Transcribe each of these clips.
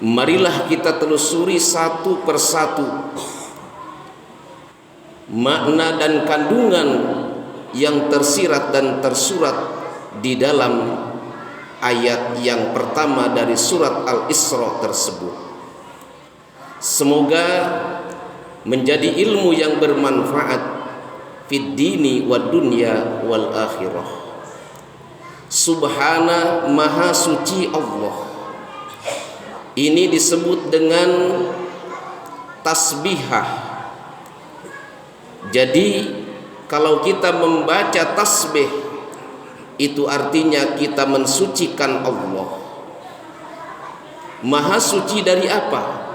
marilah kita telusuri satu persatu makna dan kandungan yang tersirat dan tersurat di dalam ayat yang pertama dari surat Al-Isra tersebut. Semoga menjadi ilmu yang bermanfaat fid dini wad dunya wal akhirah. Subhana, maha suci Allah. Ini disebut dengan tasbihah. Jadi kalau kita membaca tasbih, itu artinya kita mensucikan Allah. Maha suci dari apa?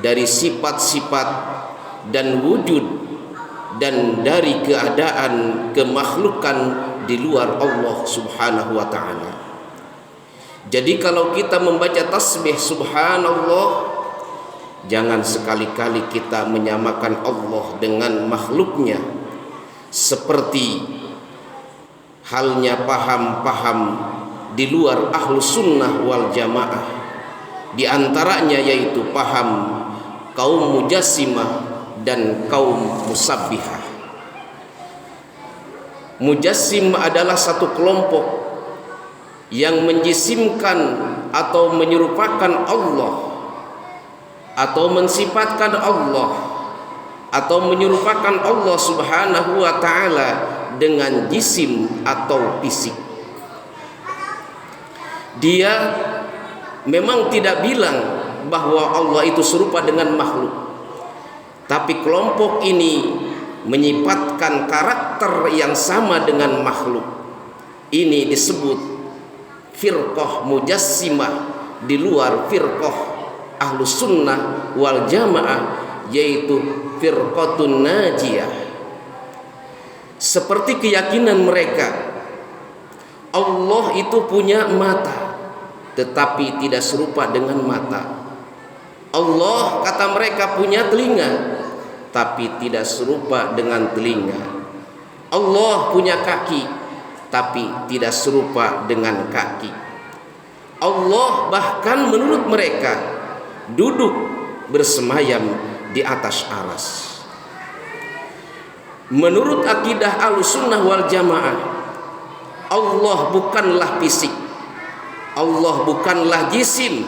Dari sifat-sifat dan wujud, dan dari keadaan kemakhlukan di luar Allah subhanahu wa ta'ala. Jadi kalau kita membaca tasbih subhanallah, jangan sekali-kali kita menyamakan Allah dengan makhluknya, seperti halnya paham-paham di luar ahlu sunnah wal jamaah. Di antaranya yaitu paham kaum mujassimah dan kaum musabbihah. Mujassim adalah satu kelompok yang menjisimkan atau menyerupakan Allah, atau mensifatkan Allah, atau menyerupakan Allah subhanahu wa ta'ala dengan jisim atau fisik. Dia memang tidak bilang bahwa Allah itu serupa dengan makhluk, tapi kelompok ini menyifatkan karakter yang sama dengan makhluk. Ini disebut firqah mujassimah di luar firqah ahlu sunnah wal jamaah, yaitu firqatun najiyah. Seperti keyakinan mereka, Allah itu punya mata, tetapi tidak serupa dengan mata. Allah, kata mereka, punya telinga, tapi tidak serupa dengan telinga. Allah punya kaki, tapi tidak serupa dengan kaki. Allah bahkan menurut mereka duduk bersemayam di atas aras. Menurut akidah Ahlussunnah wal Jamaah, Allah bukanlah fisik, Allah bukanlah jisim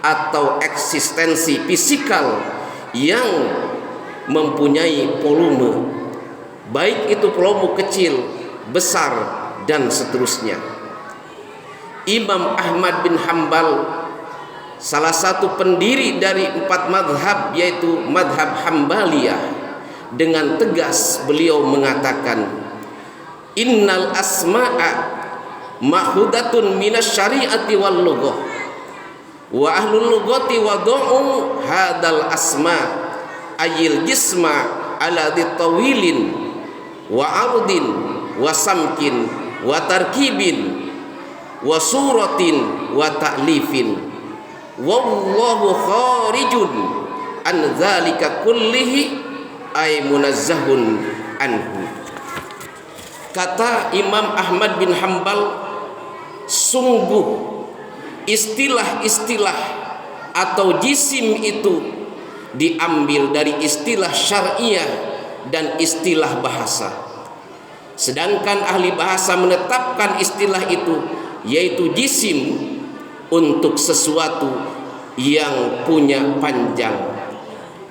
atau eksistensi fisikal yang mempunyai volume, baik itu volume kecil, besar, dan seterusnya. Imam Ahmad bin Hanbal, salah satu pendiri dari 4 madhab, yaitu madhab Hambaliyah, dengan tegas beliau mengatakan, innal asma'a ma'hudatun minas syari'ati wal lughah, wa ahlul lughati wadu'u hadal asma' ayil jisma ala ditawilin wa ardin wa samkin wa tarkibin wa suratin wa ta'lifin, wallahu kharijun an dzalika kullihi ay munazzahun anhu. Kata Imam Ahmad bin Hanbal, sungguh istilah-istilah atau jisim itu diambil dari istilah syariah dan istilah bahasa. Sedangkan ahli bahasa menetapkan istilah itu, yaitu jisim, untuk sesuatu yang punya panjang,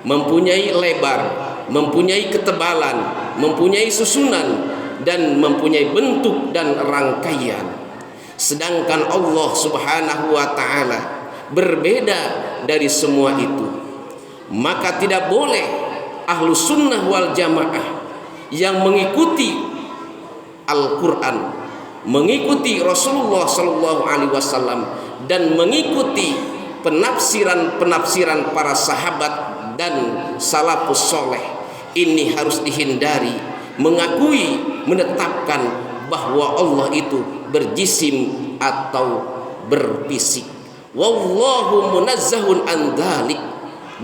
mempunyai lebar, mempunyai ketebalan, mempunyai susunan, dan mempunyai bentuk dan rangkaian. Sedangkan Allah subhanahu wa ta'ala berbeda dari semua itu. Maka tidak boleh ahlu sunnah wal jamaah yang mengikuti Al-Quran, mengikuti Rasulullah sallallahu alaihi wasallam, dan mengikuti penafsiran-penafsiran para sahabat dan salafus soleh, ini harus dihindari. Mengakui, menetapkan bahwa Allah itu berjisim atau berfisik. Wallahu munazzahun an dzalik,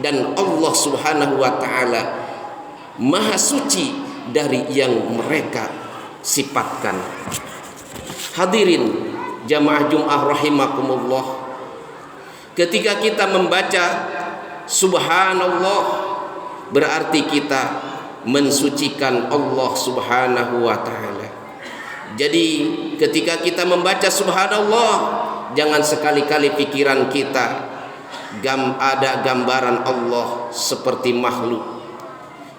dan Allah subhanahu wa ta'ala maha suci dari yang mereka sifatkan. Hadirin jamaah Jum'ah rahimakumullah, Ketika kita membaca subhanallah, berarti kita mensucikan Allah Subhanahu wa ta'ala. Jadi ketika kita membaca subhanallah, jangan sekali-kali pikiran kita ada gambaran Allah seperti makhluk.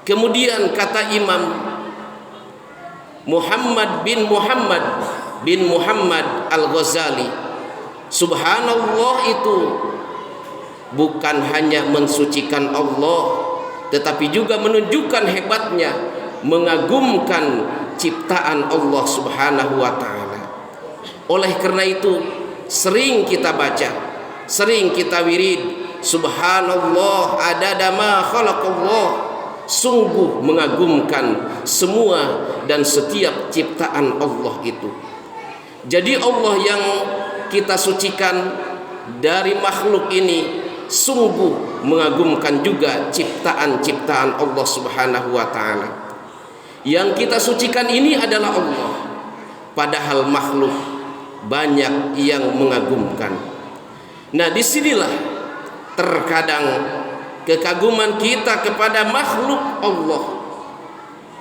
Kemudian kata Imam Muhammad bin Muhammad Al-Ghazali, subhanallah itu bukan hanya mensucikan Allah, tetapi juga menunjukkan hebatnya, mengagumkan ciptaan Allah Subhanahu wa ta'ala. Oleh karena itu sering kita baca, sering kita wirid, subhanallah adada ma khalaqallah, sungguh mengagumkan semua dan setiap ciptaan Allah itu. Jadi Allah yang kita sucikan dari makhluk ini sungguh mengagumkan juga ciptaan-ciptaan Allah Subhanahu wa ta'ala. Yang kita sucikan ini adalah Allah, padahal makhluk banyak yang mengagumkan. Nah, disinilah terkadang kekaguman kita kepada makhluk Allah,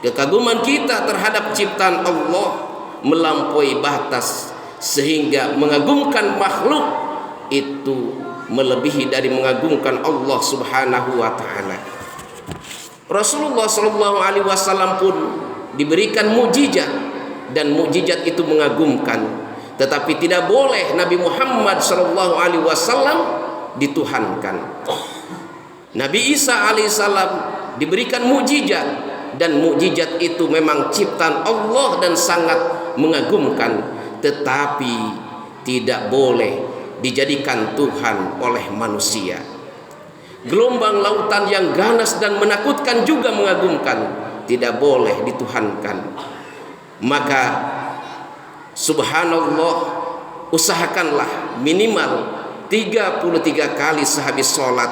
kekaguman kita terhadap ciptaan Allah melampaui batas, sehingga mengagumkan makhluk itu melebihi dari mengagumkan Allah Subhanahu wa ta'ala. Rasulullah sallallahu alaihi wasallam pun diberikan mukjizat, dan mukjizat itu mengagumkan, tetapi tidak boleh Nabi Muhammad sallallahu alaihi wasallam dituhankan. Nabi Isa alaihissalam diberikan mukjizat, dan mukjizat itu memang ciptaan Allah dan sangat mengagumkan, tetapi tidak boleh dijadikan Tuhan oleh manusia. Gelombang lautan yang ganas dan menakutkan juga mengagumkan, tidak boleh dituhankan. Maka subhanallah, usahakanlah minimal 33 kali sehabis sholat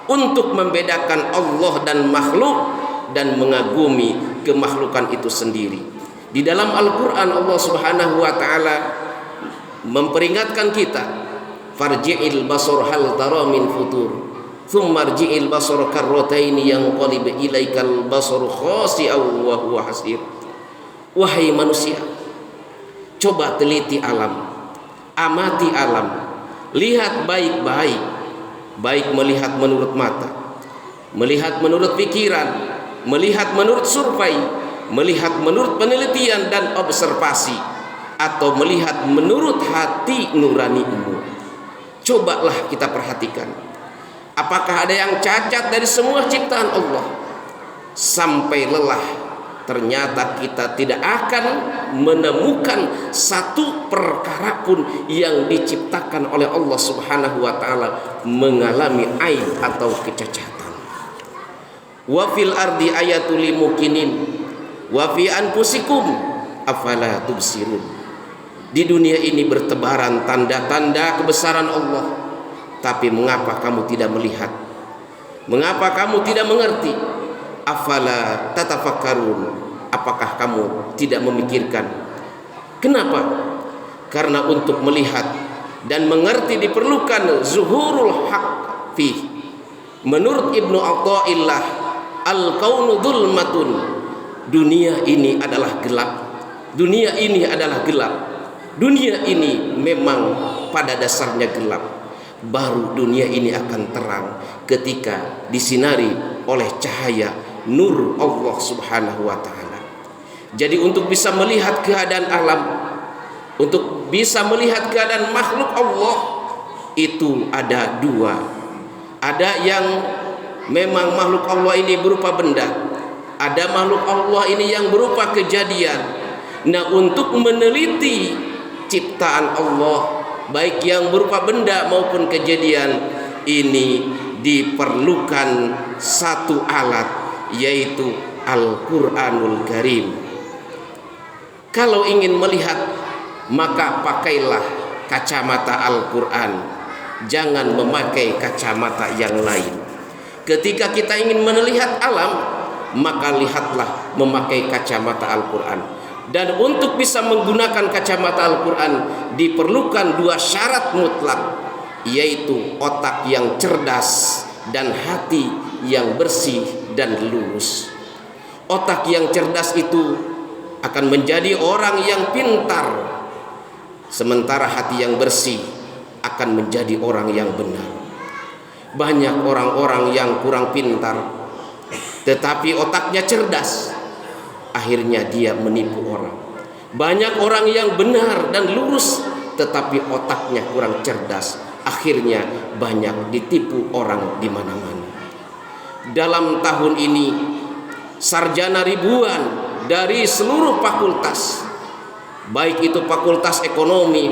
untuk membedakan Allah dan makhluk dan mengagumi kemakhlukan itu sendiri. Di dalam Al-Quran Allah Subhanahu wa ta'ala memperingatkan kita, farji'il basar hal tara min futur thumma rji'il basar karrataini yanqalib ilaikal basar khasi'aw wa huwa hasir. Wahai manusia, coba teliti alam, amati alam, lihat baik-baik, baik melihat menurut mata, melihat menurut pikiran, melihat menurut survei, melihat menurut penelitian dan observasi, atau melihat menurut hati nuranimu. Cobalah kita perhatikan, apakah ada yang cacat dari semua ciptaan Allah? Sampai lelah, ternyata kita tidak akan menemukan satu perkara pun yang diciptakan oleh Allah Subhanahu wa ta'ala mengalami aib atau kecacatan. Wa fil ardi ayatul limukinin wa fi anfusikum afala tubsirun. Di dunia ini bertebaran tanda-tanda kebesaran Allah, tapi mengapa kamu tidak melihat? Mengapa kamu tidak mengerti? Afala tatafakkarun, apakah kamu tidak memikirkan? Kenapa? Karena untuk melihat dan mengerti diperlukan zuhurul haq fi. Menurut Ibnu Athaillah, al-kaunu dzulmatun, dunia ini adalah gelap. Dunia ini adalah gelap. Dunia ini memang pada dasarnya gelap. Baru dunia ini akan terang ketika disinari oleh cahaya nur Allah Subhanahu wa ta'ala. Jadi untuk bisa melihat keadaan alam, untuk bisa melihat keadaan makhluk Allah, itu ada dua. Ada yang memang makhluk Allah ini berupa benda, ada makhluk Allah ini yang berupa kejadian. Nah, untuk meneliti ciptaan Allah, baik yang berupa benda maupun kejadian, ini diperlukan satu alat, yaitu Al-Quranul Karim. Kalau ingin melihat, maka pakailah kacamata Al-Quran, jangan memakai kacamata yang lain. Ketika kita ingin melihat alam, maka lihatlah memakai kacamata Al-Quran. Dan untuk bisa menggunakan kacamata Al-Quran diperlukan dua syarat mutlak. yaitu otak yang cerdas dan hati yang bersih dan lurus. Otak yang cerdas itu akan menjadi orang yang pintar, sementara hati yang bersih akan menjadi orang yang benar. Banyak orang-orang yang kurang pintar tetapi otaknya cerdas, akhirnya dia menipu orang. Banyak orang yang benar dan lurus tetapi otaknya kurang cerdas, akhirnya banyak ditipu orang di mana-mana. Dalam tahun ini sarjana ribuan dari seluruh fakultas, baik itu fakultas ekonomi,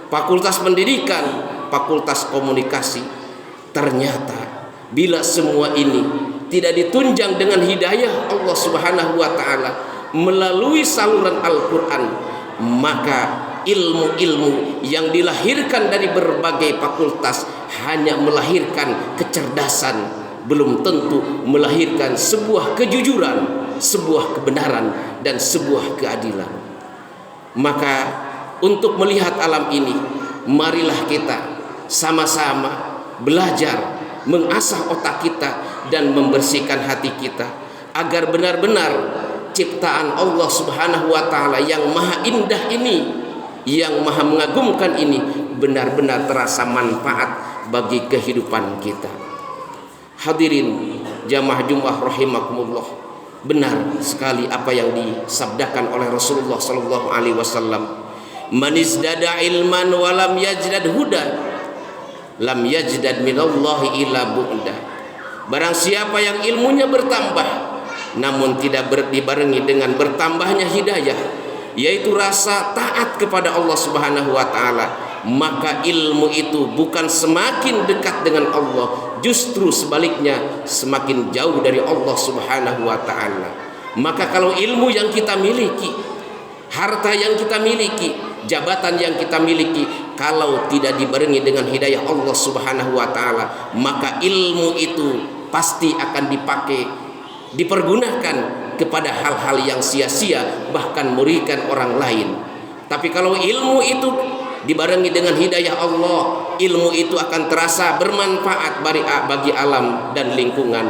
fakultas pendidikan, fakultas komunikasi, ternyata bila semua ini tidak ditunjang dengan hidayah Allah Subhanahu wa taala melalui saluran Al-Qur'an, maka ilmu-ilmu yang dilahirkan dari berbagai fakultas hanya melahirkan kecerdasan, belum tentu melahirkan sebuah kejujuran, sebuah kebenaran, dan sebuah keadilan. Maka untuk melihat alam ini, marilah kita sama-sama belajar mengasah otak kita dan membersihkan hati kita agar benar-benar ciptaan Allah Subhanahu wa taala yang maha indah ini, yang maha mengagumkan ini benar-benar terasa manfaat bagi kehidupan kita. Hadirin jamaah Jumat rahimakumullah, benar sekali apa yang disabdakan oleh Rasulullah sallallahu alaihi wasallam, man izdada ilman wa lam yajdad huda lam yajdad minallahi illa bu'da. Barang siapa yang ilmunya bertambah namun tidak dibarengi dengan bertambahnya hidayah, yaitu rasa taat kepada Allah Subhanahu wa taala, maka ilmu itu bukan semakin dekat dengan Allah, justru sebaliknya semakin jauh dari Allah Subhanahu wa taala. Maka kalau ilmu yang kita miliki, harta yang kita miliki, jabatan yang kita miliki, kalau tidak dibarengi dengan hidayah Allah Subhanahu wa taala, maka ilmu itu pasti akan dipakai, dipergunakan kepada hal-hal yang sia-sia, bahkan merugikan orang lain. Tapi kalau ilmu itu dibarengi dengan hidayah Allah, ilmu itu akan terasa bermanfaat bagi alam dan lingkungan.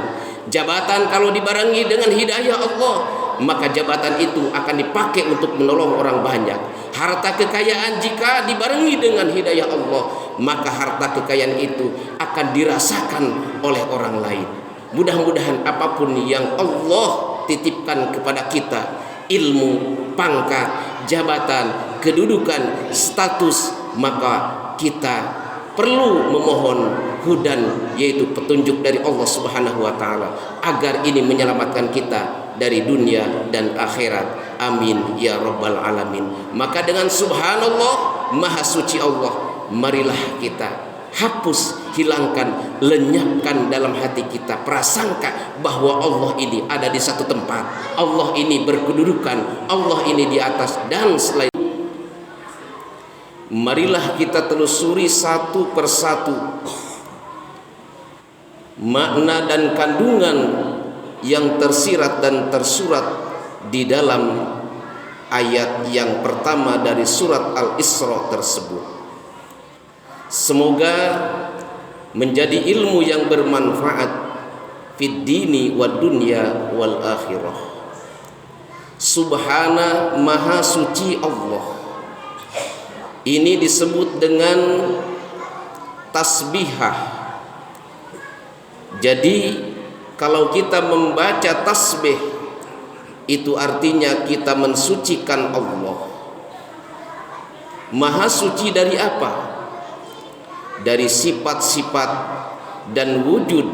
Jabatan kalau dibarengi dengan hidayah Allah, maka jabatan itu akan dipakai untuk menolong orang banyak. Harta kekayaan jika dibarengi dengan hidayah Allah, maka harta kekayaan itu akan dirasakan oleh orang lain. Mudah-mudahan apapun yang Allah titipkan kepada kita, ilmu, pangkat, jabatan, kedudukan, status, maka kita perlu memohon hudan, yaitu petunjuk dari Allah Subhanahu wa taala, agar ini menyelamatkan kita dari dunia dan akhirat. Amin ya rabbal alamin. Maka dengan subhanallah, maha suci Allah, marilah kita hapus, hilangkan, lenyapkan dalam hati kita prasangka bahwa Allah ini ada di satu tempat, Allah ini berkedudukan, Allah ini di atas dan selain. Marilah kita telusuri satu persatu makna dan kandungan yang tersirat dan tersurat di dalam ayat yang pertama dari surat Al-Isra tersebut. Semoga menjadi ilmu yang bermanfaat fid dini wad dunya wal akhirah. Subhana, maha suci Allah. Ini disebut dengan tasbihah. Jadi kalau kita membaca tasbih, itu artinya kita mensucikan Allah. Maha suci dari apa? Dari sifat-sifat dan wujud,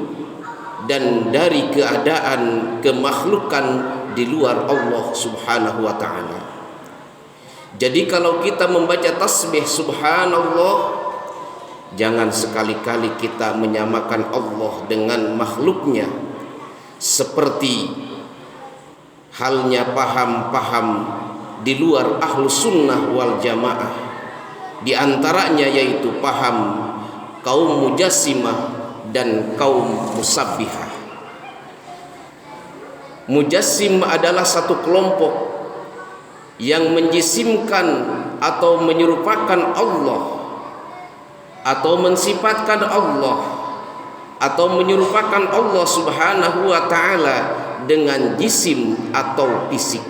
dan dari keadaan kemakhlukan di luar Allah Subhanahu wa ta'ala. Jadi kalau kita membaca tasbih subhanallah, jangan sekali-kali kita menyamakan Allah dengan makhluknya, seperti halnya paham-paham di luar ahlu sunnah wal jamaah. Di antaranya yaitu paham kaum mujassimah dan kaum musabbihah. Mujassim adalah satu kelompok yang menjisimkan atau menyerupakan Allah atau mensifatkan Allah atau menyerupakan Allah Subhanahu wa taala dengan jisim atau fisik.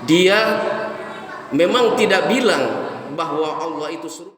Dia memang tidak bilang bahwa Allah itu serupa